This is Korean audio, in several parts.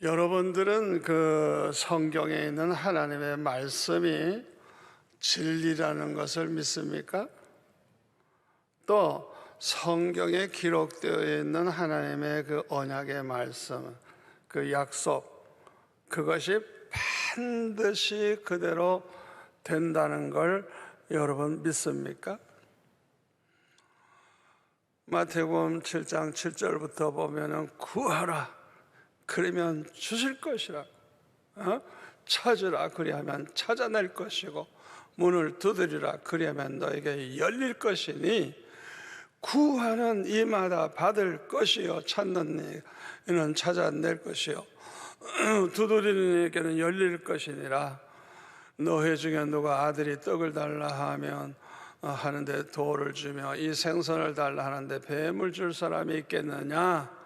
여러분들은 그 성경에 있는 하나님의 말씀이 진리라는 것을 믿습니까? 또 성경에 기록되어 있는 하나님의 그 언약의 말씀, 그 약속, 그것이 반드시 그대로 된다는 걸 여러분 믿습니까? 마태복음 7장 7절부터 보면은 구하라 그러면 주실 것이라, 찾으라 그리하면 찾아낼 것이고, 문을 두드리라 그리하면 너에게 열릴 것이니, 구하는 이마다 받을 것이요, 찾는 이는 찾아낼 것이요, 두드리는 이에게는 열릴 것이니라. 너희 중에 누가 아들이 떡을 달라 하면 하는데 돌을 주며, 이 생선을 달라 하는데 뱀을 줄 사람이 있겠느냐?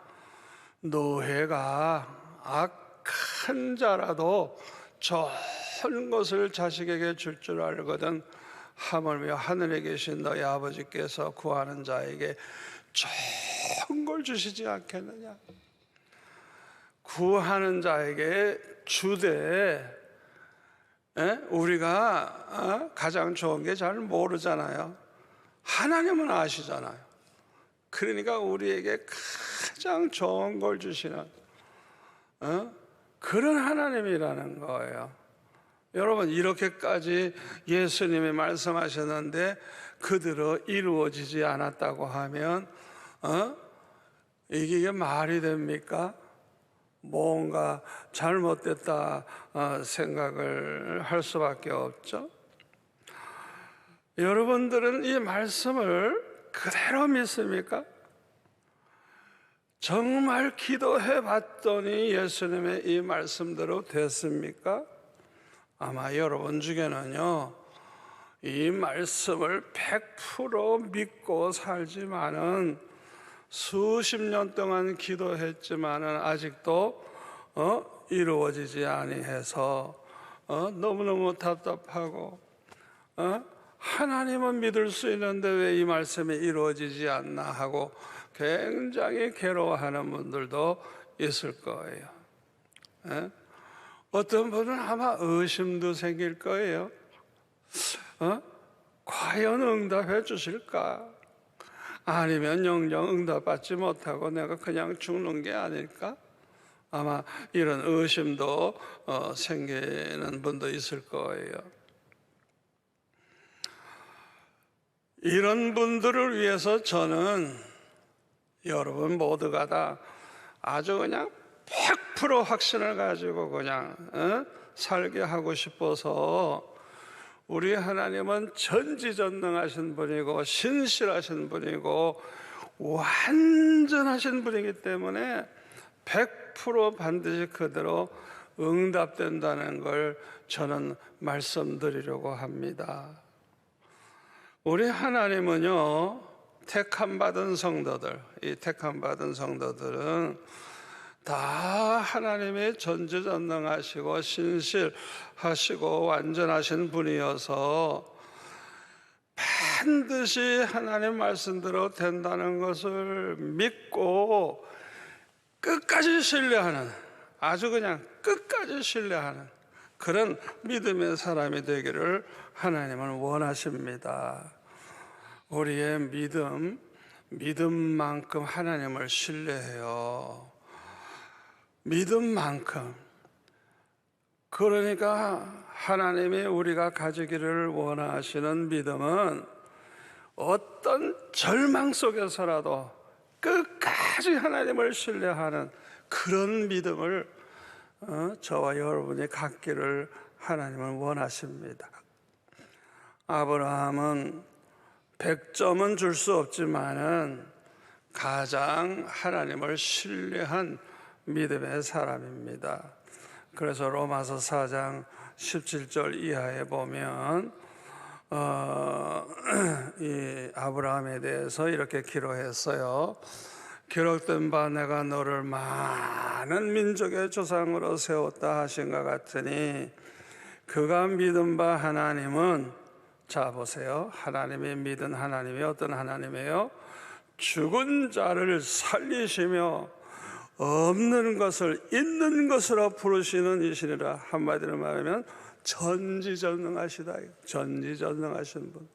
노예가 악한 자라도 좋은 것을 자식에게 줄 알거든 하물며 하늘에 계신 너희 아버지께서 구하는 자에게 좋은 걸 주시지 않겠느냐? 구하는 자에게 주되 우리가 가장 좋은 게 잘 모르잖아요. 하나님은 아시잖아요. 그러니까 우리에게 가장 좋은 걸 주시는 그런 하나님이라는 거예요. 여러분, 이렇게까지 예수님이 말씀하셨는데 그대로 이루어지지 않았다고 하면 이게 말이 됩니까? 뭔가 잘못됐다 생각을 할 수밖에 없죠. 여러분들은 이 말씀을 그대로 믿습니까? 정말 기도해 봤더니 예수님의 이 말씀대로 됐습니까? 아마 여러분 중에는요, 이 말씀을 100% 믿고 살지만은 수십 년 동안 기도했지만은 아직도 이루어지지 아니해서 너무너무 답답하고 하나님은 믿을 수 있는데 왜 이 말씀이 이루어지지 않나 하고 굉장히 괴로워하는 분들도 있을 거예요. 어떤 분은 아마 의심도 생길 거예요. 과연 응답해 주실까? 아니면 영영 응답받지 못하고 내가 그냥 죽는 게 아닐까? 아마 이런 의심도 생기는 분도 있을 거예요. 이런 분들을 위해서 저는 여러분 모두가 다 아주 그냥 100% 확신을 가지고 그냥 살게 하고 싶어서, 우리 하나님은 전지전능하신 분이고 신실하신 분이고 완전하신 분이기 때문에 100% 반드시 그대로 응답된다는 걸 저는 말씀드리려고 합니다. 우리 하나님은요, 택함받은 성도들, 이 택함받은 성도들은 다 하나님의 전지전능하시고 신실하시고 완전하신 분이어서 반드시 하나님 말씀대로 된다는 것을 믿고 끝까지 신뢰하는, 아주 그냥 끝까지 신뢰하는 그런 믿음의 사람이 되기를 하나님은 원하십니다. 우리의 믿음만큼 하나님을 신뢰해요. 믿음만큼. 그러니까 하나님이 우리가 가지기를 원하시는 믿음은 어떤 절망 속에서라도 끝까지 하나님을 신뢰하는 그런 믿음을 저와 여러분이 갖기를 하나님은 원하십니다. 아브라함은 100점은 줄 수 없지만은 가장 하나님을 신뢰한 믿음의 사람입니다. 그래서 로마서 4장 17절 이하에 보면 이 아브라함에 대해서 이렇게 기록했어요. 기록된 바 내가 너를 많은 민족의 조상으로 세웠다 하신 것 같으니, 그가 믿은 바 하나님은, 자 보세요, 하나님이 믿은 하나님이 어떤 하나님이에요? 죽은 자를 살리시며 없는 것을 있는 것으로 부르시는 이시니라. 한마디로 말하면 전지전능하시다. 전지전능하신 분.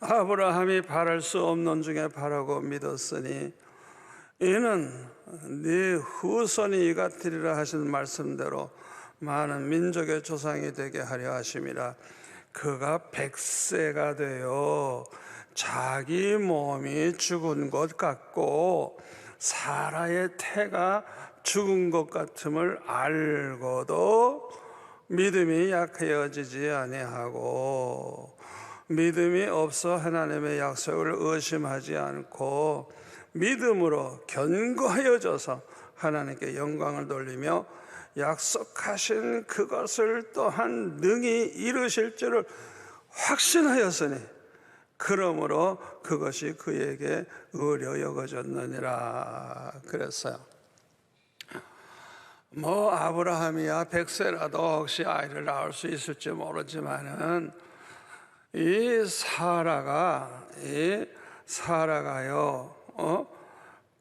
아브라함이 바랄 수 없는 중에 바라고 믿었으니 이는 네 후손이 이같으리라 하신 말씀대로 많은 민족의 조상이 되게 하려 하심이라. 그가 100세가 되어 자기 몸이 죽은 것 같고 사라의 태가 죽은 것 같음을 알고도 믿음이 약해지지 아니하고 믿음이 없어 하나님의 약속을 의심하지 않고 믿음으로 견고하여져서 하나님께 영광을 돌리며 약속하신 그것을 또한 능히 이루실 줄을 확신하였으니 그러므로 그것이 그에게 의로 여겨졌느니라 그랬어요. 아브라함이야 100세라도 혹시 아이를 낳을 수 있을지 모르지만은 이 사라가요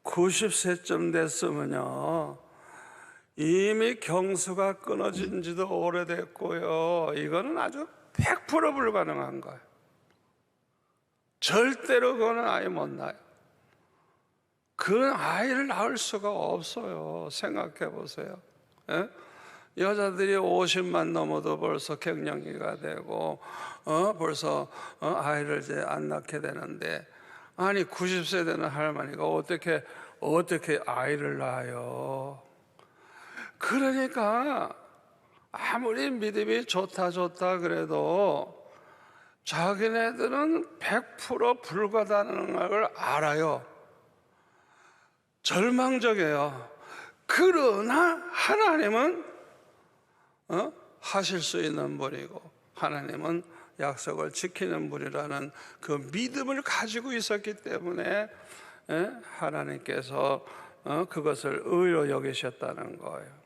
90세쯤 됐으면요 이미 경수가 끊어진 지도 오래됐고요, 이거는 아주 100% 불가능한 거예요. 절대로 그거는 아예 못 낳아요. 그 아이를 낳을 수가 없어요. 생각해 보세요. 여자들이 50만 넘어도 벌써 갱년기가 되고 벌써 아이를 이제 안 낳게 되는데, 아니 90세 되는 할머니가 어떻게 아이를 낳아요? 그러니까 아무리 믿음이 좋다 그래도 자기네들은 100% 불가능한 걸 알아요. 절망적이에요. 그러나 하나님은 하실 수 있는 분이고 하나님은 약속을 지키는 분이라는 그 믿음을 가지고 있었기 때문에 하나님께서 그것을 의로 여기셨다는 거예요.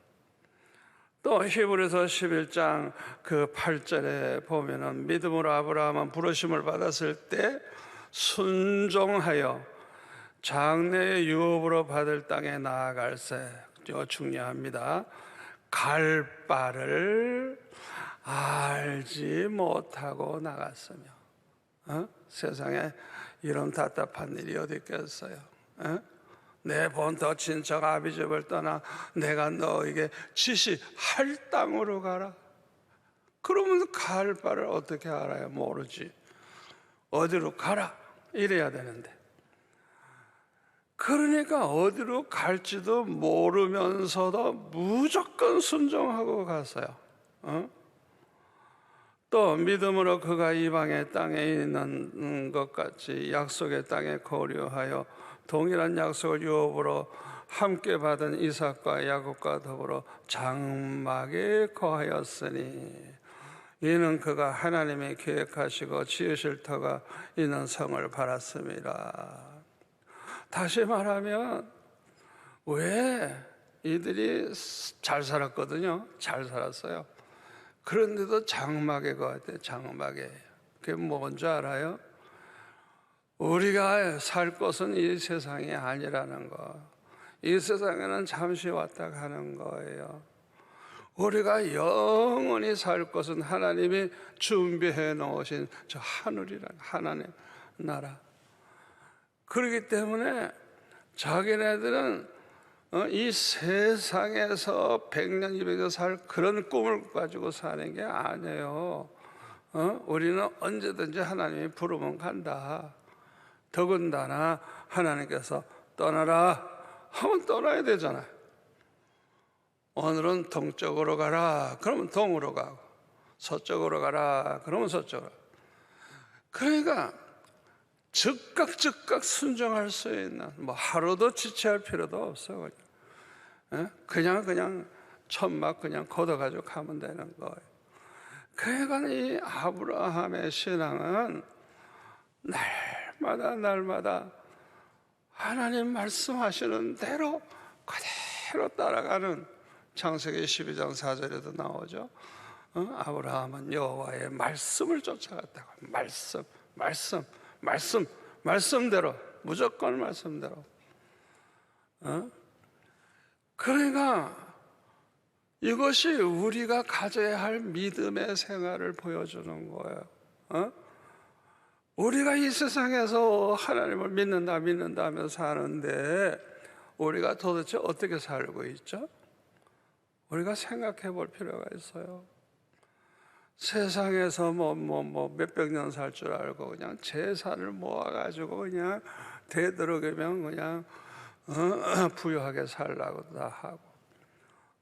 또 히브리서 11장 그 8절에 보면은 믿음으로 아브라함은 부르심을 받았을 때 순종하여 장래의 유업으로 받을 땅에 나아갈새. 이거 중요합니다. 갈 바를 알지 못하고 나갔으며. 세상에 이런 답답한 일이 어디 있겠어요? 내 본토 친척 아비집을 떠나 내가 너에게 지시할 땅으로 가라. 그러면 갈 바를 어떻게 알아요? 모르지. 어디로 가라 이래야 되는데, 그러니까 어디로 갈지도 모르면서도 무조건 순종하고 갔어요. 또 믿음으로 그가 이방의 땅에 있는 것 같이 약속의 땅에 거류하여 동일한 약속을 유업으로 함께 받은 이삭과 야곱과 더불어 장막에 거하였으니 이는 그가 하나님이 계획하시고 지으실 터가 있는 성을 바랐습니다. 다시 말하면 왜 이들이 잘 살았거든요. 잘 살았어요. 그런데도 장막에 거하대. 장막에. 그게 뭔지 알아요? 우리가 살 것은 이 세상이 아니라는 거. 이 세상에는 잠시 왔다 가는 거예요. 우리가 영원히 살 것은 하나님이 준비해 놓으신 저 하늘이라는 하나님 나라. 그렇기 때문에 자기네들은 이 세상에서 100년, 200년 살 그런 꿈을 가지고 사는 게 아니에요. 우리는 언제든지 하나님이 부르면 간다. 더군다나 하나님께서 떠나라 하면 떠나야 되잖아요. 오늘은 동쪽으로 가라 그러면 동으로 가고, 서쪽으로 가라 그러면 서쪽으로. 그러니까 즉각 순종할 수 있는, 하루도 지체할 필요도 없어. 그냥 천막 그냥 걷어가지고 가면 되는 거예요. 그러니까 이 아브라함의 신앙은 날마다 하나님 말씀하시는 대로 그대로 따라가는, 창세기 12장 4절에도 나오죠. 아브라함은 여호와의 말씀을 쫓아갔다고. 말씀대로, 무조건 말씀대로. 그러니까 이것이 우리가 가져야 할 믿음의 생활을 보여주는 거예요. 우리가 이 세상에서 하나님을 믿는다 하면서 사는데 우리가 도대체 어떻게 살고 있죠? 우리가 생각해 볼 필요가 있어요. 세상에서 몇백 년 살 줄 알고 그냥 재산을 모아가지고 그냥 되도록이면 그냥 부유하게 살라고 다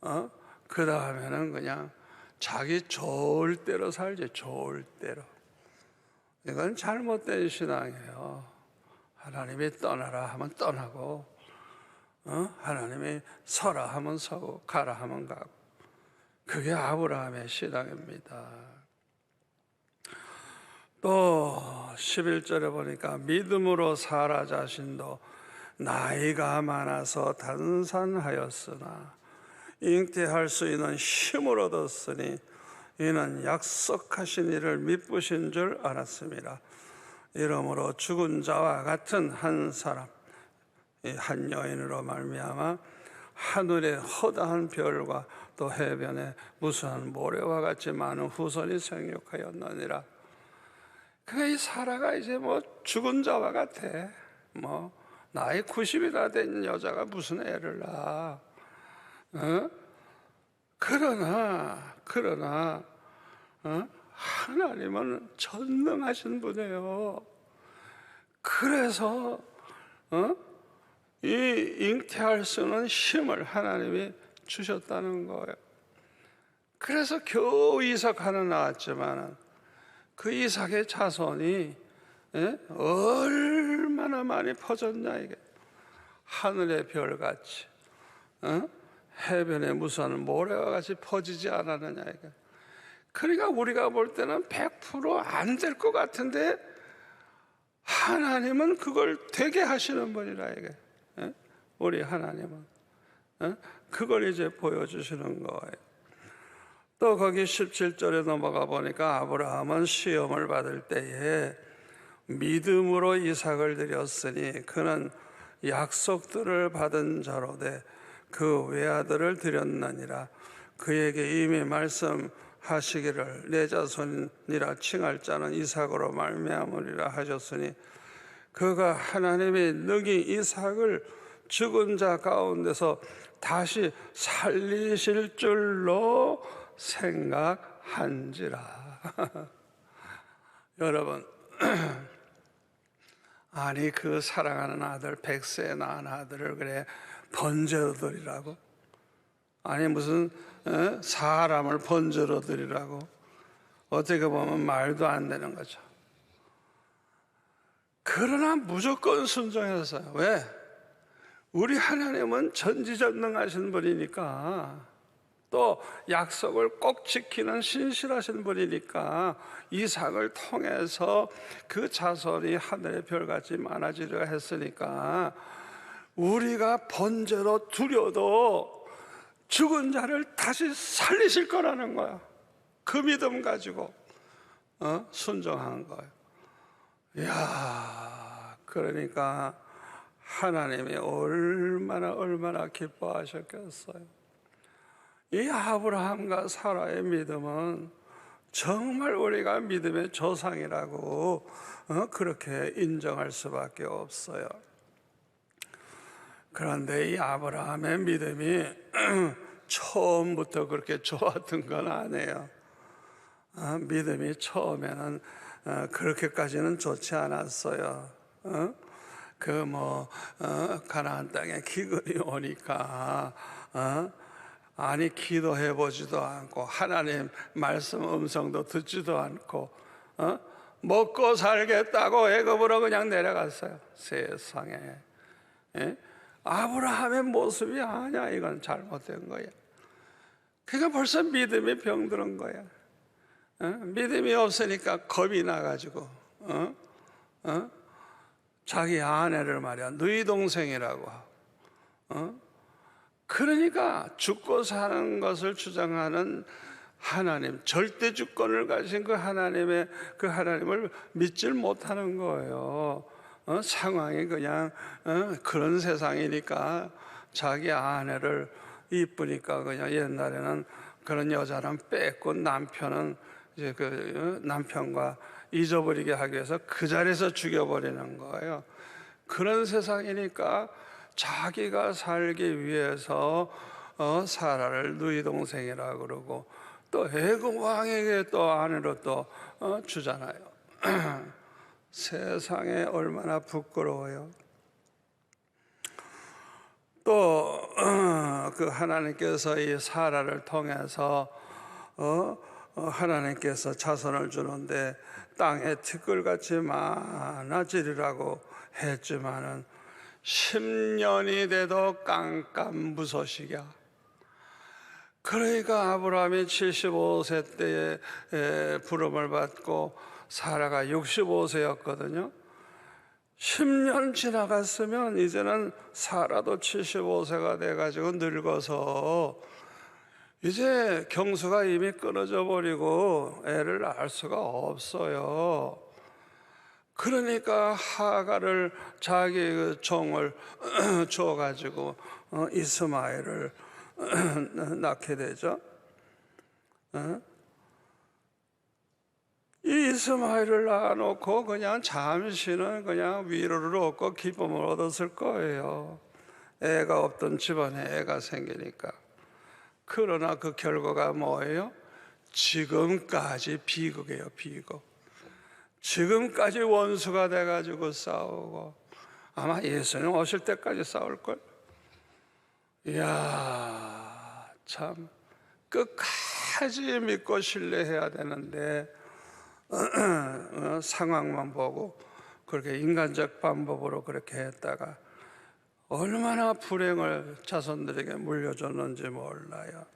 하고, 그 다음에는 그냥 자기 좋을 대로 살지, 좋을 대로. 이건 잘못된 신앙이에요. 하나님이 떠나라 하면 떠나고, 하나님이 서라 하면 서고, 가라 하면 가고. 그게 아브라함의 신앙입니다. 또 11절에 보니까 믿음으로 사라 자신도 나이가 많아서 단산하였으나 잉태할 수 있는 힘을 얻었으니 이는 약속하신 이를 미쁘신 줄 알았습니다. 이러므로 죽은 자와 같은 한 사람, 한 여인으로 말미암아 하늘의 허다한 별과 또 해변에 무수한 모래와 같이 많은 후손이 생육하였느니라. 그러니까 이 사라가 이제 죽은 자와 같아. 나이 90이나 된 여자가 무슨 애를 낳아. 그러나 하나님은 전능하신 분이에요. 그래서 이 잉태할 수 있는 힘을 하나님이 주셨다는 거예요. 그래서 겨우 이삭 하나 낳았지만 그 이삭의 자손이 얼마나 많이 퍼졌냐 이게. 하늘의 별같이 해변에 무수한 모래와 같이 퍼지지 않았느냐 이게. 그러니까 우리가 볼 때는 100% 안 될 것 같은데 하나님은 그걸 되게 하시는 분이라 이게. 우리 하나님은 그걸 이제 보여주시는 거예요. 또 거기 17절에 넘어가 보니까 아브라함은 시험을 받을 때에 믿음으로 이삭을 드렸으니 그는 약속들을 받은 자로되 그 외아들을 드렸느니라. 그에게 이미 말씀하시기를 내 자손이라 칭할 자는 이삭으로 말미암으리라 하셨으니 그가 하나님이 능히 이삭을 죽은 자 가운데서 다시 살리실 줄로 생각한지라. 여러분, 아니 그 사랑하는 아들 100세에 낳은 아들을 그래 번제로 드리라고? 아니 무슨 사람을 번제로 드리라고? 어떻게 보면 말도 안 되는 거죠. 그러나 무조건 순종했어요. 왜? 우리 하나님은 전지전능하신 분이니까, 또 약속을 꼭 지키는 신실하신 분이니까 이삭을 통해서 그 자손이 하늘의 별같이 많아지려 했으니까 우리가 번제로 드려도 죽은 자를 다시 살리실 거라는 거야. 그 믿음 가지고 순종한 거예요. 이야, 그러니까 하나님이 얼마나 기뻐하셨겠어요. 이 아브라함과 사라의 믿음은 정말 우리가 믿음의 조상이라고 그렇게 인정할 수밖에 없어요. 그런데 이 아브라함의 믿음이 처음부터 그렇게 좋았던 건 아니에요. 믿음이 처음에는 그렇게까지는 좋지 않았어요. 가나안 땅에 기근이 오니까 아니 기도해보지도 않고 하나님 말씀 음성도 듣지도 않고 먹고 살겠다고 애굽으로 그냥 내려갔어요. 세상에. 아브라함의 모습이 아니야. 이건 잘못된 거야. 그러니까 벌써 믿음이 병들은 거야. 믿음이 없으니까 겁이 나가지고 자기 아내를 말이야 너희 동생이라고 그러니까 죽고 사는 것을 주장하는 하나님, 절대 주권을 가진 그 하나님을 믿질 못하는 거예요. 상황이 그냥 그런 세상이니까 자기 아내를 이쁘니까 그냥 옛날에는 그런 여자는 뺐고 남편은 이제 그 남편과 잊어버리게 하기 위해서 그 자리에서 죽여버리는 거예요. 그런 세상이니까 자기가 살기 위해서 사라를 누이 동생이라 그러고 또 애굽 왕에게 또 아내로 또 주잖아요. 세상에 얼마나 부끄러워요. 또 그 하나님께서 이 사라를 통해서 하나님께서 자손을 주는데 땅에 티끌같이 많아지리라고 했지만은 10년이 돼도 깜깜무소식이야. 그러니까 아브라함이 75세 때에 부름을 받고 사라가 65세였거든요. 10년 지나갔으면 이제는 사라도 75세가 돼가지고 늙어서 이제 경수가 이미 끊어져 버리고 애를 낳을 수가 없어요. 그러니까 하가를 자기 그 종을 줘가지고 이스마엘을 낳게 되죠. 이 이스마엘을 낳아놓고 그냥 잠시는 그냥 위로를 얻고 기쁨을 얻었을 거예요. 애가 없던 집안에 애가 생기니까. 그러나 그 결과가 뭐예요? 지금까지 비극이에요, 비극. 지금까지 원수가 돼가지고 싸우고 아마 예수님 오실 때까지 싸울걸. 이야, 참 끝까지 믿고 신뢰해야 되는데 상황만 보고 그렇게 인간적 방법으로 그렇게 했다가 얼마나 불행을 자손들에게 물려줬는지 몰라요.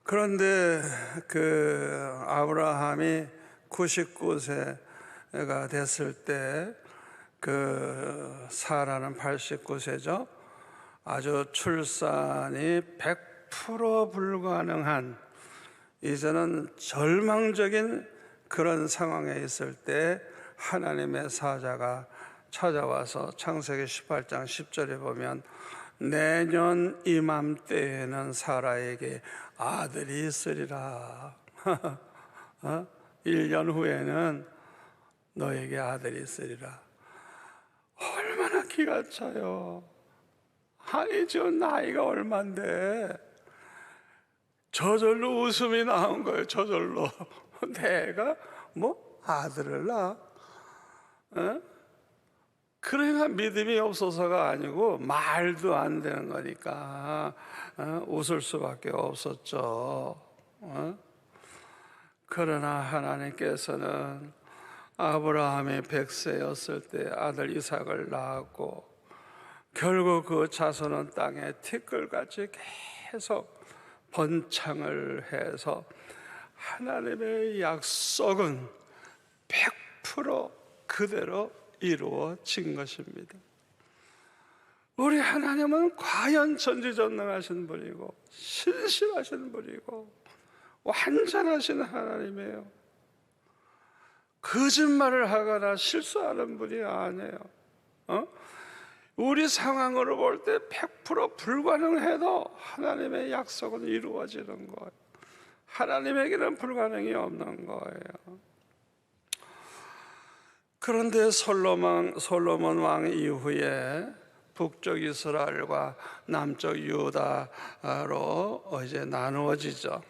그런데 그 아브라함이 99세가 됐을 때 그 사라는 89세죠. 아주 출산이 100% 불가능한 이제는 절망적인 그런 상황에 있을 때 하나님의 사자가 찾아와서 창세기 18장 10절에 보면 내년 이맘때에는 사라에게 아들이 있으리라. 1년 후에는 너에게 아들이 있으리라. 얼마나 기가 차요. 아니 저 나이가 얼만데 저절로 웃음이 나온 거예요. 저절로. 내가 뭐 아들을 낳아? 그러니까 믿음이 없어서가 아니고 말도 안 되는 거니까 웃을 수밖에 없었죠. 그러나 하나님께서는 아브라함이 100세였을 때 아들 이삭을 낳았고 결국 그 자손은 땅에 티끌같이 계속 번창을 해서 하나님의 약속은 100% 그대로 이루어진 것입니다. 우리 하나님은 과연 전지전능하신 분이고 신실하신 분이고 완전하신 하나님이에요. 거짓말을 하거나 실수하는 분이 아니에요. 우리 상황으로 볼 때 100% 불가능해도 하나님의 약속은 이루어지는 거예요. 하나님에게는 불가능이 없는 거예요. 그런데 솔로몬 왕 이후에 북쪽 이스라엘과 남쪽 유다로 이제 나누어지죠.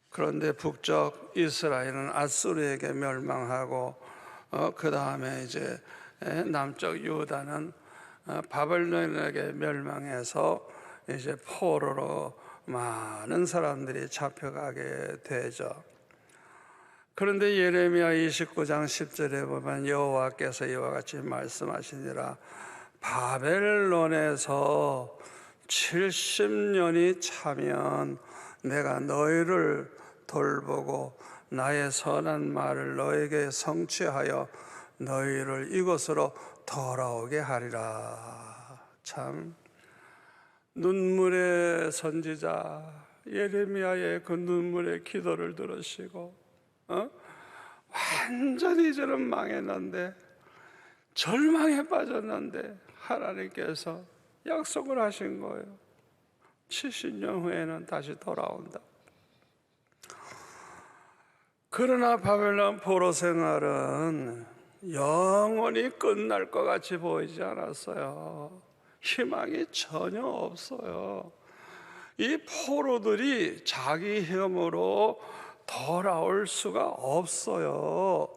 그런데 북쪽 이스라엘은 아수르에게 멸망하고 그 다음에 이제 남쪽 유다는 바벨론에게 멸망해서 이제 포로로 많은 사람들이 잡혀가게 되죠. 그런데 예레미야 29장 10절에 보면 여호와께서 이와 같이 말씀하시니라. 바벨론에서 70년이 차면 내가 너희를 돌보고 나의 선한 말을 너에게 성취하여 너희를 이곳으로 돌아오게 하리라. 참 눈물의 선지자 예레미야의 그 눈물의 기도를 들으시고 완전히 이제는 망했는데 절망에 빠졌는데 하나님께서 약속을 하신 거예요. 70년 후에는 다시 돌아온다. 그러나 바벨론 포로 생활은 영원히 끝날 것 같이 보이지 않았어요. 희망이 전혀 없어요. 이 포로들이 자기 힘으로 돌아올 수가 없어요.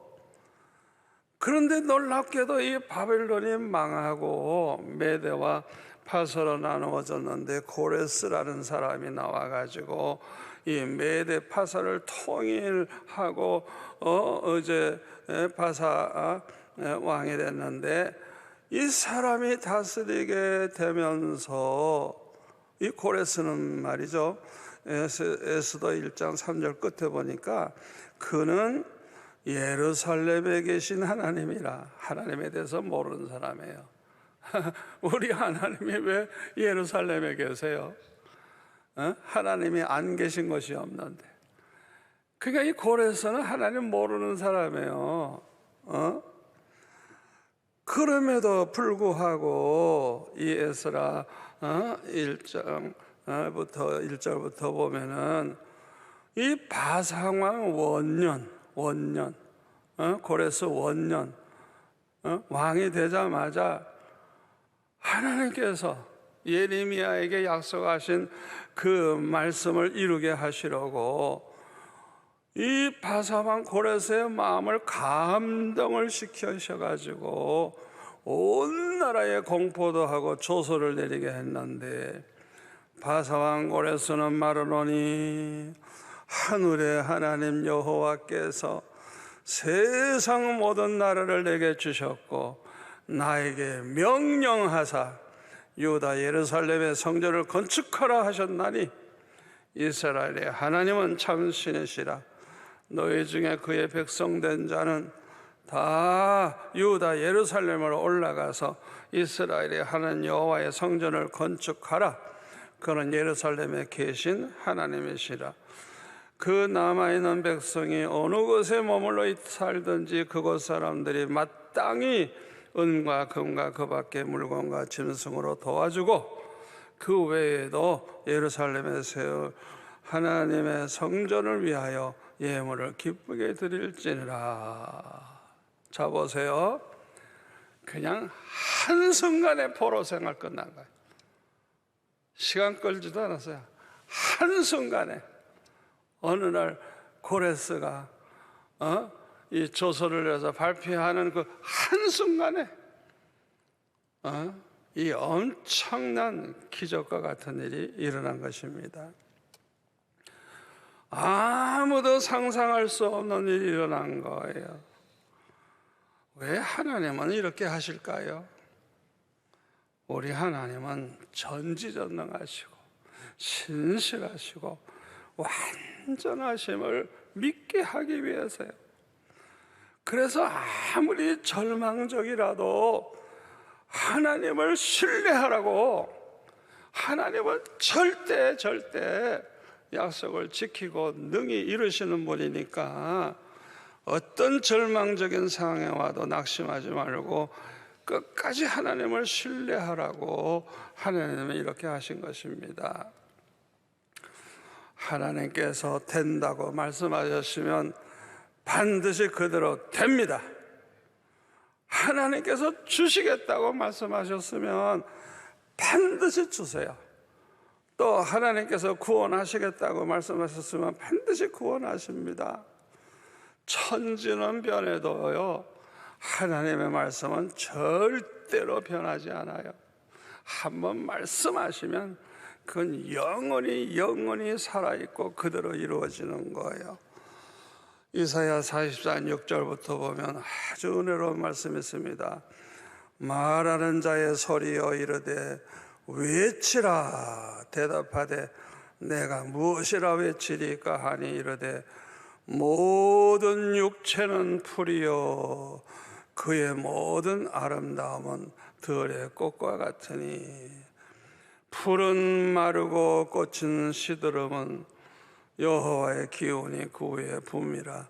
그런데 놀랍게도 이 바벨론이 망하고 메대와 파서로 나누어졌는데 고레스라는 사람이 나와가지고 이 메대 파사를 통일하고 어제 파사 왕이 됐는데, 이 사람이 다스리게 되면서 이 고레스는 말이죠, 에스더 1장 3절 끝에 보니까 그는 예루살렘에 계신 하나님이라, 하나님에 대해서 모르는 사람이에요. 우리 하나님이 왜 예루살렘에 계세요? 하나님이 안 계신 것이 없는데. 그러니까 이 고레스는 하나님 모르는 사람이에요. 그럼에도 불구하고 이 에스라 1절부터 보면은 이 바상왕 원년 고레스 원년 왕이 되자마자 하나님께서 예레미야에게 약속하신 그 말씀을 이루게 하시려고 이 바사왕 고레스의 마음을 감동을 시키셔가지고 온 나라에 공포도 하고 조소를 내리게 했는데, 바사왕 고레스는 말하노니 하늘의 하나님 여호와께서 세상 모든 나라를 내게 주셨고 나에게 명령하사 유다 예루살렘의 성전을 건축하라 하셨나니, 이스라엘의 하나님은 참 신이시라. 너희 중에 그의 백성된 자는 다 유다 예루살렘으로 올라가서 이스라엘의 하나님 여호와의 성전을 건축하라. 그는 예루살렘에 계신 하나님이시라. 그 남아있는 백성이 어느 곳에 머물러 살든지 그곳 사람들이 마땅히 은과 금과 그 밖의 물건과 짐승으로 도와주고, 그 외에도 예루살렘에 세울 하나님의 성전을 위하여 예물을 기쁘게 드릴지니라. 자 보세요. 그냥 한순간에 포로 생활 끝난 거예요. 시간 끌지도 않았어요. 한순간에 어느 날 고레스가 이 조서를 해서 발표하는 그 한순간에 이 엄청난 기적과 같은 일이 일어난 것입니다. 아무도 상상할 수 없는 일이 일어난 거예요. 왜 하나님은 이렇게 하실까요? 우리 하나님은 전지전능하시고 신실하시고 완전하심을 믿게 하기 위해서요. 그래서 아무리 절망적이라도 하나님을 신뢰하라고, 하나님은 절대 약속을 지키고 능히 이루시는 분이니까 어떤 절망적인 상황에 와도 낙심하지 말고 끝까지 하나님을 신뢰하라고 하나님은 이렇게 하신 것입니다. 하나님께서 된다고 말씀하셨으면 반드시 그대로 됩니다. 하나님께서 주시겠다고 말씀하셨으면 반드시 주세요. 또 하나님께서 구원하시겠다고 말씀하셨으면 반드시 구원하십니다. 천지는 변해도요, 하나님의 말씀은 절대로 변하지 않아요. 한번 말씀하시면 그건 영원히 살아있고 그대로 이루어지는 거예요. 이사야 44장 6절부터 보면 아주 은혜로운 말씀이 있습니다. 말하는 자의 소리여 이르되 외치라. 대답하되 내가 무엇이라 외치리까 하니 이르되 모든 육체는 풀이요 그의 모든 아름다움은 들의 꽃과 같으니 풀은 마르고 꽃은 시들음은 여호와의 기운이 그 위에 붐이라.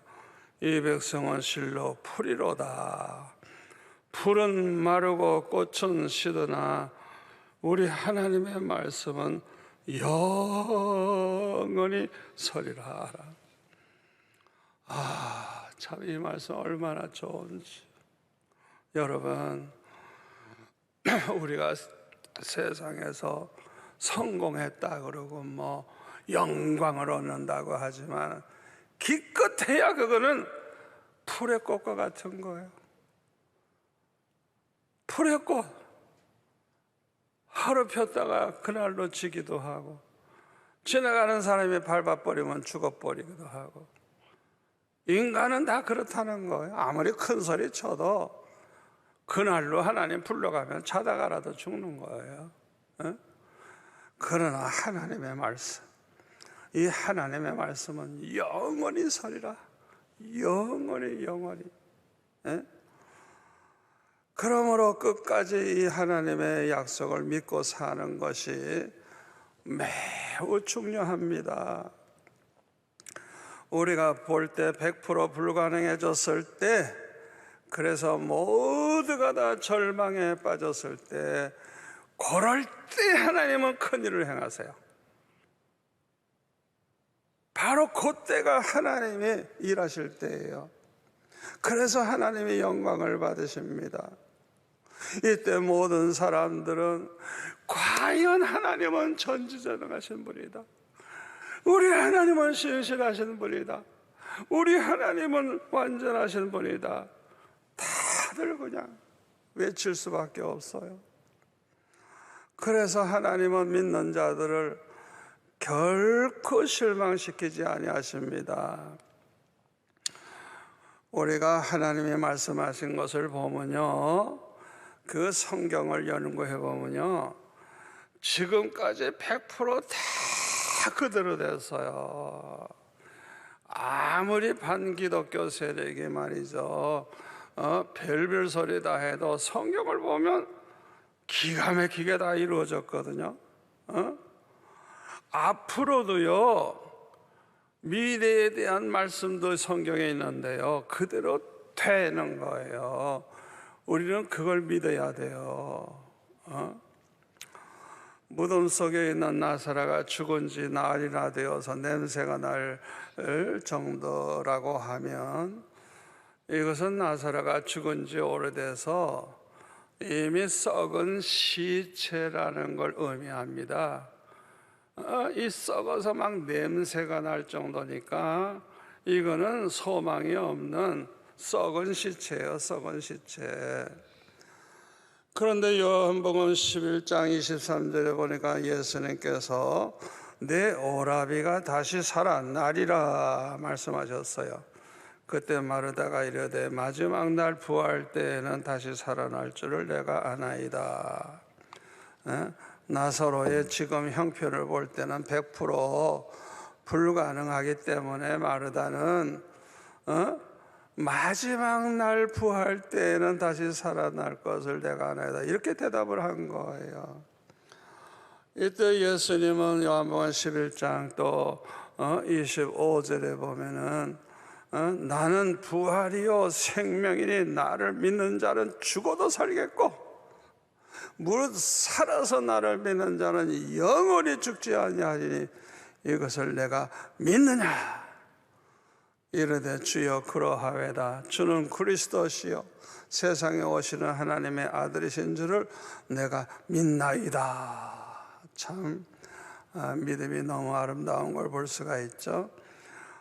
이 백성은 실로 풀이로다. 풀은 마르고 꽃은 시드나 우리 하나님의 말씀은 영원히 서리라. 참 이 말씀 얼마나 좋은지. 여러분, 우리가 세상에서 성공했다 그러고 뭐 영광을 얻는다고 하지만 기껏해야 그거는 풀의 꽃과 같은 거예요. 풀의 꽃, 하루 폈다가 그날로 지기도 하고, 지나가는 사람이 밟아버리면 죽어버리기도 하고, 인간은 다 그렇다는 거예요. 아무리 큰 소리 쳐도 그날로 하나님 불러가면 자다가라도 죽는 거예요. 그러나 하나님의 말씀, 이 하나님의 말씀은 영원히 서리라. 영원히. 그러므로 끝까지 이 하나님의 약속을 믿고 사는 것이 매우 중요합니다. 우리가 볼 때 100% 불가능해졌을 때, 그래서 모두가 다 절망에 빠졌을 때, 그럴 때 하나님은 큰일을 행하세요. 바로 그때가 하나님이 일하실 때예요. 그래서 하나님이 영광을 받으십니다. 이때 모든 사람들은 과연 하나님은 전지전능하신 분이다, 우리 하나님은 신실하신 분이다, 우리 하나님은 완전하신 분이다, 다들 그냥 외칠 수밖에 없어요. 그래서 하나님은 믿는 자들을 결코 실망시키지 아니하십니다. 우리가 하나님이 말씀하신 것을 보면요, 그 성경을 연구해 보면요, 지금까지 100%다 그대로 됐어요. 아무리 반기독교 세력이 말이죠, 별별 소리 다 해도 성경을 보면 기가 막히게 다 이루어졌거든요. 앞으로도요, 미래에 대한 말씀도 성경에 있는데요, 그대로 되는 거예요. 우리는 그걸 믿어야 돼요. 무덤 속에 있는 나사로가 죽은 지 날이나 되어서 냄새가 날 정도라고 하면, 이것은 나사로가 죽은 지 오래돼서 이미 썩은 시체라는 걸 의미합니다. 이 썩어서 막 냄새가 날 정도니까 이거는 소망이 없는 썩은 시체예요. 썩은 시체. 그런데 요한복음 11장 23절에 보니까 예수님께서 내 오라비가 다시 살아나리라 말씀하셨어요. 그때 마르다가 이르되 마지막 날 부활 때에는 다시 살아날 줄을 내가 아나이다. 나사로의 지금 형편을 볼 때는 100% 불가능하기 때문에 마르다는 마지막 날 부활 때에는 다시 살아날 것을 내가 아나이다, 이렇게 대답을 한 거예요. 이때 예수님은 요한복음 11장 또 25절에 보면은 나는 부활이요 생명이니 나를 믿는 자는 죽어도 살겠고 무릇 살아서 나를 믿는 자는 영원히 죽지 아니하리니 이것을 내가 믿느냐. 이르되 주여 그러하외다. 주는 그리스도시요 세상에 오시는 하나님의 아들이신 줄을 내가 믿나이다. 참 믿음이 너무 아름다운 걸 볼 수가 있죠.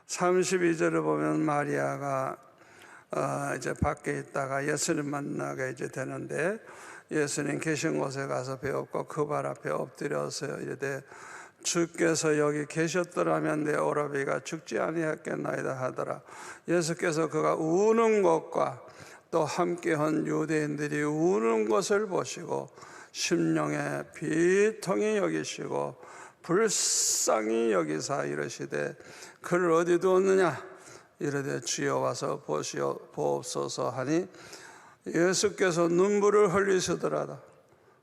32절을 보면 마리아가 이제 밖에 있다가 예수님 만나게 이제 되는데, 예수님 계신 곳에 가서 배웠고 그 발 앞에 엎드려서 이르되 주께서 여기 계셨더라면 내 오라비가 죽지 아니했겠나이다 하더라. 예수께서 그가 우는 것과 또 함께한 유대인들이 우는 것을 보시고 심령에 비통히 여기시고 불쌍히 여기사 이르시되 그를 어디 두었느냐. 이르되 주여 와서 보옵소서 하니 예수께서 눈물을 흘리시더라다.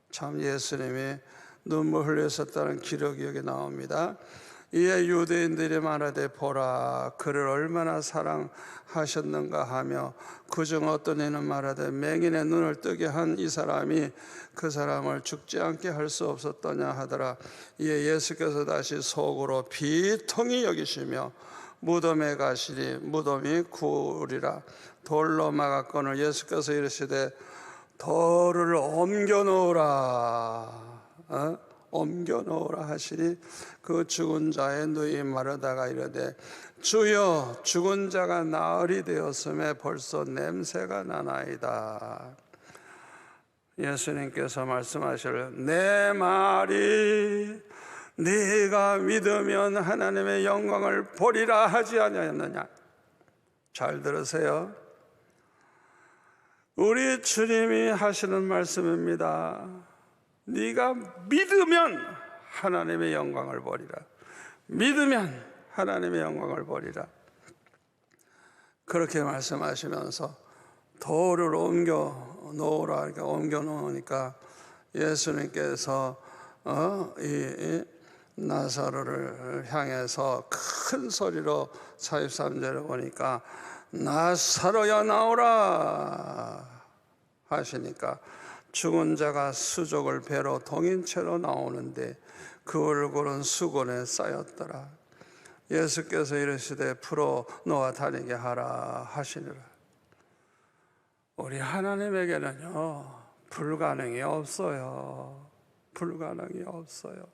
참 예수님이 눈물 흘리셨다는 기록이 여기 나옵니다. 이에 유대인들이 말하되 보라 그를 얼마나 사랑하셨는가 하며 그중 어떤 이는 말하되 맹인의 눈을 뜨게 한 이 사람이 그 사람을 죽지 않게 할 수 없었더냐 하더라. 이에 예수께서 다시 속으로 비통히 여기시며 무덤에 가시니 무덤이 구우리라. 돌로 막았거늘 예수께서 이르시되 돌을 옮겨 놓으라. 옮겨 놓으라 하시니 그 죽은 자의 누이 마르다가 이르되 주여 죽은 자가 나흘이 되었음에 벌써 냄새가 나나이다. 예수님께서 말씀하시를 내 말이 네가 믿으면 하나님의 영광을 보리라 하지 아니하였느냐. 잘 들으세요. 우리 주님이 하시는 말씀입니다. 네가 믿으면 하나님의 영광을 보리라. 믿으면 하나님의 영광을 보리라. 그렇게 말씀하시면서 돌을 옮겨 놓으라. 그러니까 옮겨 놓으니까 예수님께서 이 나사로를 향해서 큰 소리로 43절에 보니까 나사로야 나오라 하시니까 죽은 자가 수족을 배로 동인 채로 나오는데 그 얼굴은 수건에 쌓였더라. 예수께서 이르시되 풀어 놓아 다니게 하라 하시니라. 우리 하나님에게는요 불가능이 없어요. 불가능이 없어요.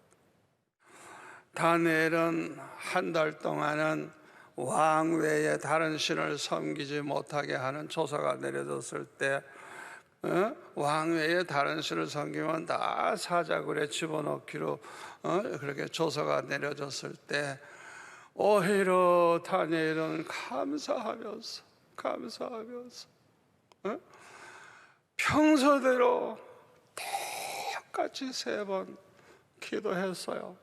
다니엘은 한 달 동안은 왕 외에 다른 신을 섬기지 못하게 하는 조서가 내려졌을 때 왕 외에 다른 신을 섬기면 다 사자굴에 집어넣기로 그렇게 조서가 내려졌을 때 오히려 다니엘은 감사하면서 평소대로 똑같이 3번 기도했어요.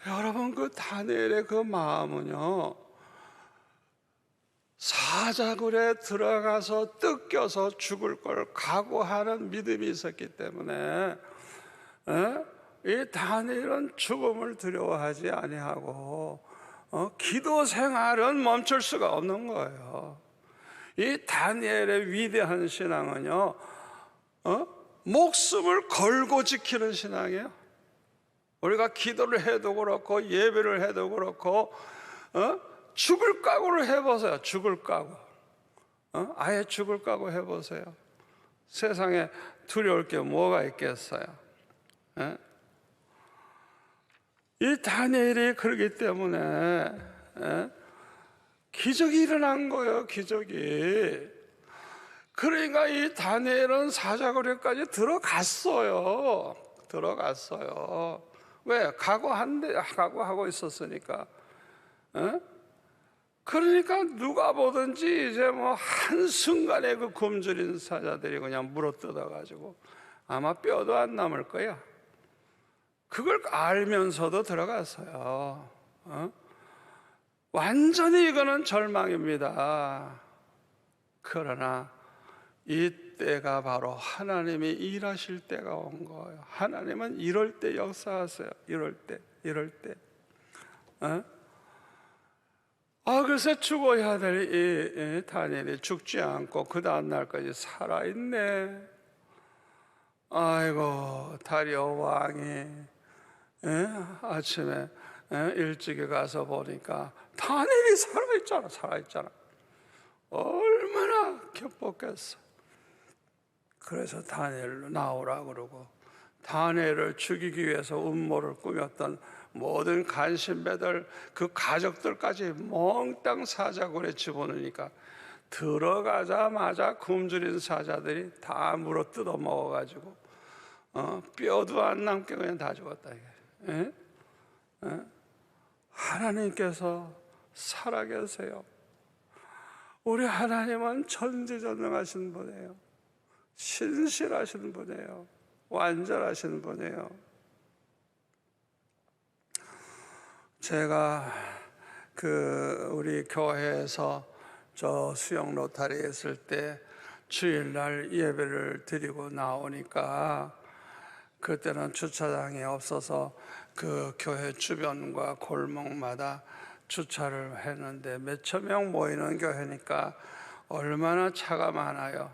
여러분 그 다니엘의 그 마음은요 사자굴에 들어가서 뜯겨서 죽을 걸 각오하는 믿음이 있었기 때문에 이 다니엘은 죽음을 두려워하지 아니하고 기도 생활은 멈출 수가 없는 거예요. 이 다니엘의 위대한 신앙은요 목숨을 걸고 지키는 신앙이에요. 우리가 기도를 해도 그렇고 예배를 해도 그렇고 죽을 각오를 해보세요. 죽을 각오. 아예 죽을 각오 해보세요. 세상에 두려울 게 뭐가 있겠어요. 이 다니엘이 그러기 때문에 기적이 일어난 거예요. 기적이. 그러니까 이 다니엘은 사자굴에까지 들어갔어요. 왜? 각오하고 있었으니까. 그러니까 누가 보든지 이제 뭐 한순간에 그 굶주린 사자들이 그냥 물어뜯어가지고 아마 뼈도 안 남을 거야. 그걸 알면서도 들어갔어요. 완전히 이거는 절망입니다. 그러나 이때가 바로 하나님이 일하실 때가 온 거예요. 하나님은 이럴 때 역사하세요. 이럴 때. 글쎄 죽어야 될 이 다니엘이 죽지 않고 그 다음 날까지 살아있네. 아이고 다리오 왕이 아침에 일찍이 가서 보니까 다니엘이 살아있잖아. 얼마나 기뻤겠어. 그래서 다니엘로 나오라 그러고 다니엘을 죽이기 위해서 음모를 꾸몄던 모든 간신배들 그 가족들까지 몽땅 사자굴에 집어넣으니까 들어가자마자 굶주린 사자들이 다 물어 뜯어 먹어가지고 뼈도 안 남게 그냥 다 죽었다. 하나님께서 살아계세요. 우리 하나님은 전지전능하신 분이에요. 신실하신 분이에요. 완전하신 분이에요. 제가 우리 교회에서 저 수영 로타리 했을 때 주일날 예배를 드리고 나오니까 그때는 주차장이 없어서 그 교회 주변과 골목마다 주차를 했는데 몇천 명 모이는 교회니까 얼마나 차가 많아요.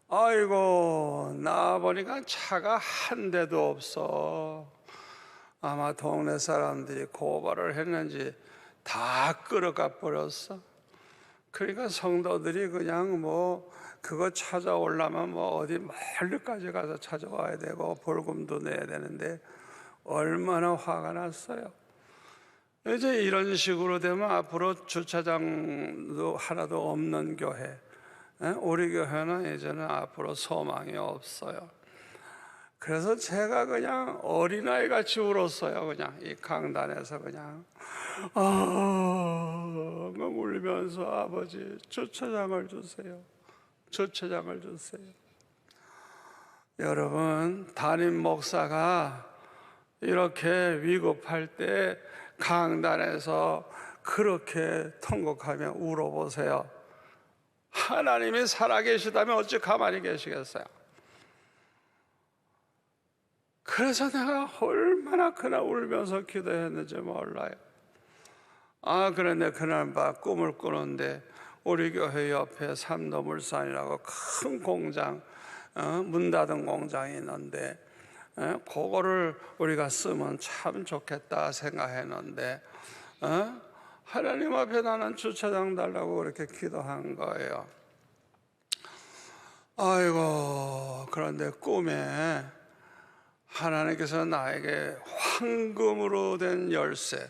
아이고, 나와보니까 차가 한 대도 없어. 아마 동네 사람들이 고발을 했는지 다 끌어가 버렸어. 그러니까 성도들이 그냥 뭐 그거 찾아오려면 뭐 어디 멀리까지 가서 찾아와야 되고 벌금도 내야 되는데 얼마나 화가 났어요. 이제 이런 식으로 되면 앞으로 주차장도 하나도 없는 교회, 우리 교회는 이제는 앞으로 소망이 없어요. 그래서 제가 그냥 어린아이 같이 울었어요. 그냥 이 강단에서 그냥 울면서 아버지 주차장을 주세요. 주차장을 주세요. 여러분, 담임 목사가 이렇게 위급할 때 강단에서 그렇게 통곡하며 울어보세요. 하나님이 살아계시다면 어찌 가만히 계시겠어요? 그래서 내가 얼마나 그날 울면서 기도했는지 몰라요. 그런데 그날 밤 꿈을 꾸는데 우리 교회 옆에 삼도물산이라고 큰 공장, 문 닫은 공장이 있는데 그거를 우리가 쓰면 참 좋겠다 생각했는데 하나님 앞에 나는 주차장 달라고 그렇게 기도한 거예요. 아이고, 그런데 꿈에 하나님께서 나에게 황금으로 된 열쇠,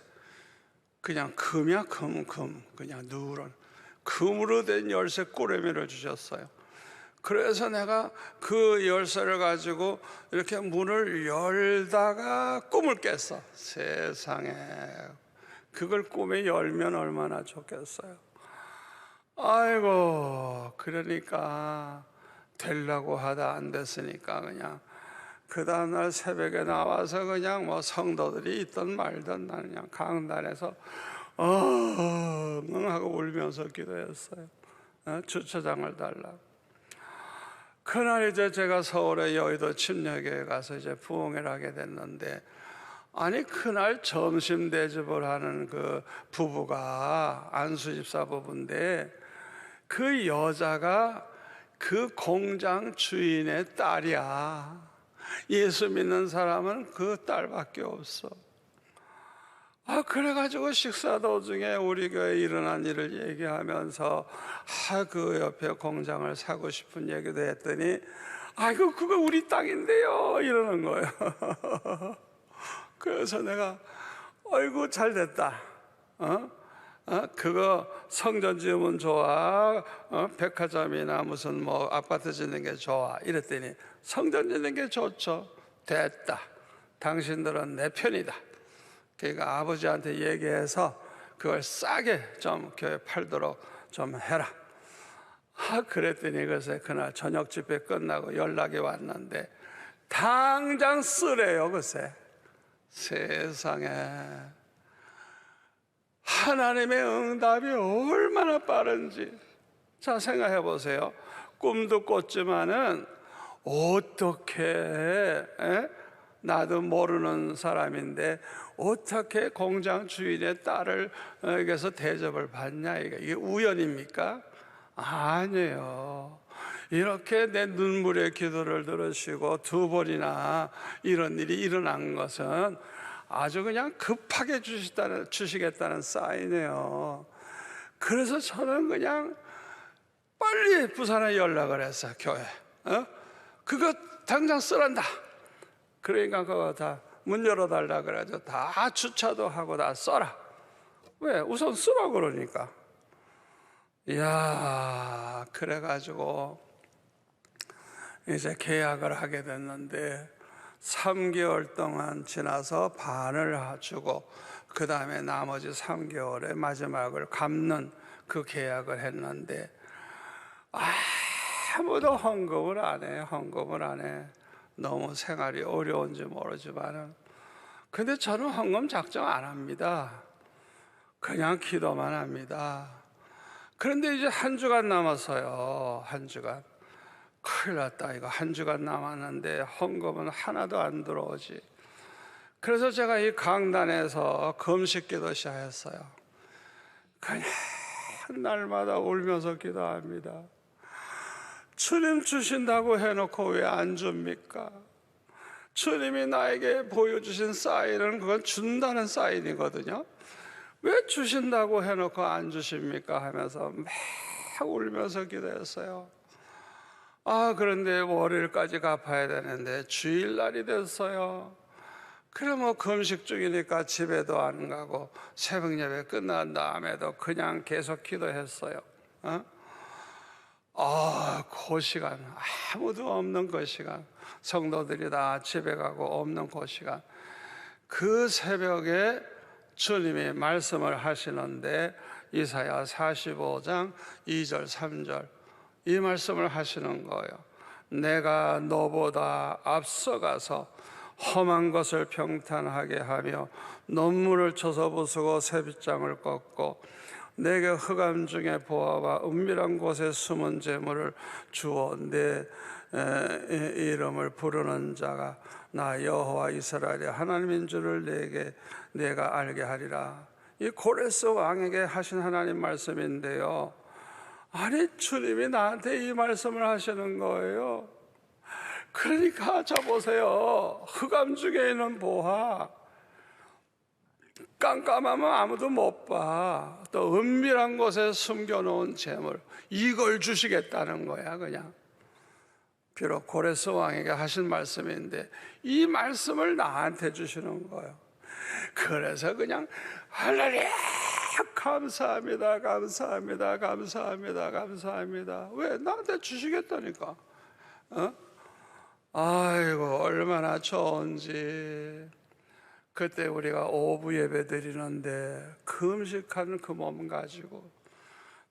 그냥 금이야 금, 그냥 누런 금으로 된 열쇠 꼬레미를 주셨어요. 그래서 내가 그 열쇠를 가지고 이렇게 문을 열다가 꿈을 깼어. 세상에, 그걸 꿈에 열면 얼마나 좋겠어요. 아이고, 그러니까 되려고 하다 안 됐으니까 그냥 그 다음날 새벽에 나와서 그냥 뭐 성도들이 있든 말든 나는 그냥 강단에서 하고 울면서 기도했어요. 주차장을 달라고. 그날 이제 제가 서울의 여의도 침례교회 가서 이제 부흥회를 하게 됐는데, 아니 그날 점심 대접을 하는 그 부부가 안수집사 부부인데 그 여자가 그 공장 주인의 딸이야. 예수 믿는 사람은 그 딸밖에 없어. 그래가지고 식사 도중에 우리 교회에 일어난 일을 얘기하면서 그 옆에 공장을 사고 싶은 얘기도 했더니 그거 우리 땅인데요 이러는 거예요. 그래서 내가 아이고 잘 됐다. 그거 성전 지으면 좋아, 백화점이나 무슨 뭐 아파트 짓는 게 좋아 이랬더니 성전 짓는 게 좋죠. 됐다. 당신들은 내 편이다. 그러니까 아버지한테 얘기해서 그걸 싸게 좀 교회 팔도록 좀 해라. 그랬더니 글쎄 그날 저녁 집회 끝나고 연락이 왔는데 당장 쓰래요. 글쎄 세상에, 하나님의 응답이 얼마나 빠른지. 자, 생각해 보세요. 꿈도 꿨지만은 어떻게, 나도 모르는 사람인데 어떻게 공장 주인의 딸을 에게서 대접을 받냐. 이게 우연입니까? 아니에요. 이렇게 내 눈물의 기도를 들으시고 두 번이나 이런 일이 일어난 것은 아주 그냥 급하게 주시겠다는 사인이에요. 그래서 저는 그냥 빨리 부산에 연락을 했어요. 교회 그거 당장 쓰란다. 그러니까 그거 다 문 열어달라 그래가지고 다 주차도 하고 다 써라. 왜? 우선 쓰라 그러니까. 이야, 그래가지고 이제 계약을 하게 됐는데 3개월 동안 지나서 반을 주고 그 다음에 나머지 3개월에 마지막을 갚는 그 계약을 했는데 아무도 헌금을 안 해. 헌금을 안 해. 너무 생활이 어려운지 모르지만은, 근데 저는 헌금 작정 안 합니다. 그냥 기도만 합니다. 그런데 이제 한 주간 남았어요. 한 주간. 큰일 났다. 이거 한 주간 남았는데 헌금은 하나도 안 들어오지. 그래서 제가 이 강단에서 금식기도 시작했어요. 그냥 날마다 울면서 기도합니다. 주님 주신다고 해놓고 왜 안 줍니까? 주님이 나에게 보여주신 사인은 그건 준다는 사인이거든요. 왜 주신다고 해놓고 안 주십니까? 하면서 막 울면서 기도했어요. 그런데 월요일까지 갚아야 되는데 주일날이 됐어요. 그래 뭐 금식 중이니까 집에도 안 가고 새벽 예배 끝난 다음에도 그냥 계속 기도했어요. 그 시간, 아무도 없는 그 시간, 성도들이 다 집에 가고 없는 그 시간, 그 새벽에 주님이 말씀을 하시는데 이사야 45장 2절 3절 이 말씀을 하시는 거예요. 내가 너보다 앞서가서 험한 것을 평탄하게 하며 논문을 쳐서 부수고 새빗장을 꺾고 내게 흑암 중에 보아와 은밀한 곳에 숨은 재물을 주어 내 이름을 부르는 자가 나 여호와 이스라엘의 하나님인 줄을 내가 알게 하리라. 이 고레스 왕에게 하신 하나님 말씀인데요, 아니 주님이 나한테 이 말씀을 하시는 거예요. 그러니까 저 보세요. 흑암 중에 있는 보화, 깜깜하면 아무도 못 봐. 또 은밀한 곳에 숨겨놓은 재물, 이걸 주시겠다는 거야. 그냥 비록 고레스 왕에게 하신 말씀인데 이 말씀을 나한테 주시는 거예요. 그래서 그냥 할렐루야 감사합니다 감사합니다 감사합니다 감사합니다. 왜? 나한테 주시겠다니까. 아이고 얼마나 좋은지. 그때 우리가 오후 예배 드리는데 금식하는 그 몸 가지고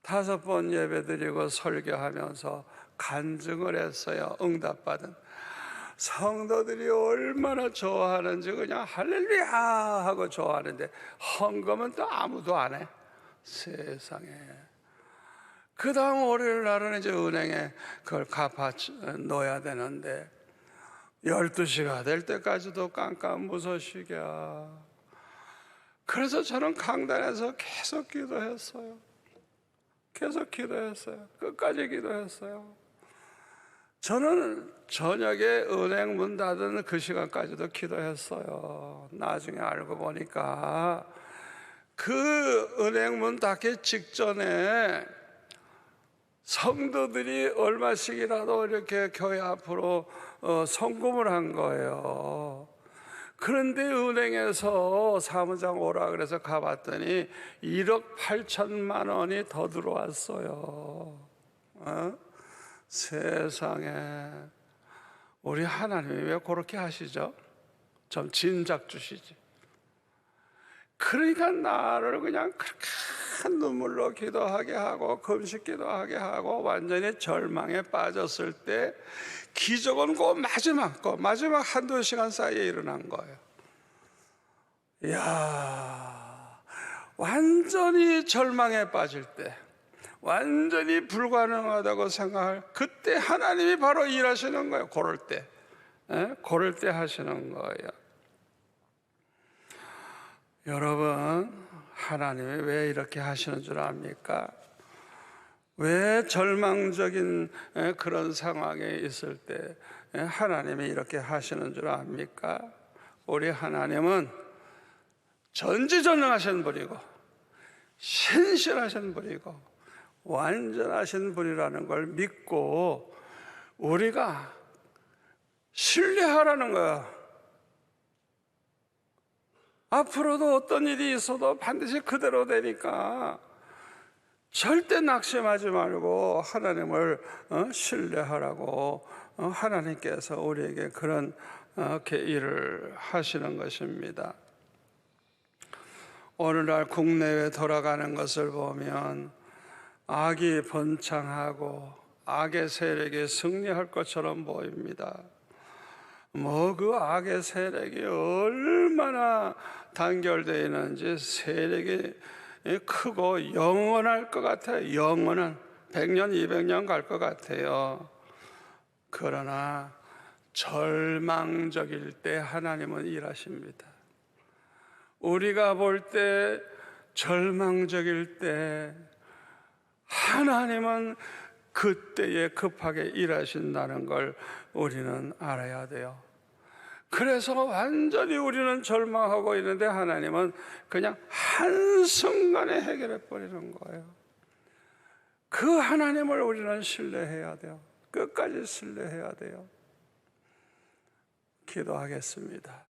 5번 예배 드리고 설교하면서 간증을 했어요. 응답받은 성도들이 얼마나 좋아하는지 그냥 할렐루야 하고 좋아하는데 헌금은 또 아무도 안 해. 세상에. 그 다음 월요일 날은 이제 은행에 그걸 갚아 넣어야 되는데 12시가 될 때까지도 깜깜무소식이야. 그래서 저는 강단에서 계속 기도했어요. 계속 기도했어요. 끝까지 기도했어요. 저는 저녁에 은행 문 닫은 그 시간까지도 기도했어요. 나중에 알고 보니까 그 은행 문 닫기 직전에 성도들이 얼마씩이라도 이렇게 교회 앞으로 헌금을 한 거예요. 그런데 은행에서 사무장 오라 그래서 가봤더니 1억 8천만 원이 더 들어왔어요. 세상에. 우리 하나님이 왜 그렇게 하시죠? 좀 진작 주시지. 그러니까 나를 그냥 큰 눈물로 기도하게 하고 금식 기도하게 하고 완전히 절망에 빠졌을 때 기적은 그 마지막 한두 시간 사이에 일어난 거예요. 이야, 완전히 절망에 빠질 때, 완전히 불가능하다고 생각할 그때 하나님이 바로 일하시는 거예요. 고를 때 하시는 거예요. 여러분, 하나님이 왜 이렇게 하시는 줄 압니까? 왜 절망적인 그런 상황에 있을 때 하나님이 이렇게 하시는 줄 압니까? 우리 하나님은 전지전능하신 분이고 신실하신 분이고 완전하신 분이라는 걸 믿고 우리가 신뢰하라는 거야. 앞으로도 어떤 일이 있어도 반드시 그대로 되니까 절대 낙심하지 말고 하나님을 신뢰하라고 하나님께서 우리에게 그런 일을 하시는 것입니다. 오늘날 국내외 돌아가는 것을 보면 악이 번창하고 악의 세력이 승리할 것처럼 보입니다. 그 악의 세력이 얼마나 단결되어 있는지 세력이 크고 영원할 것 같아요. 영원한 100년, 200년 갈 것 같아요. 그러나 절망적일 때 하나님은 일하십니다. 우리가 볼 때 절망적일 때 하나님은 그때에 급하게 일하신다는 걸 우리는 알아야 돼요. 그래서 완전히 우리는 절망하고 있는데 하나님은 그냥 한순간에 해결해 버리는 거예요. 그 하나님을 우리는 신뢰해야 돼요. 끝까지 신뢰해야 돼요. 기도하겠습니다.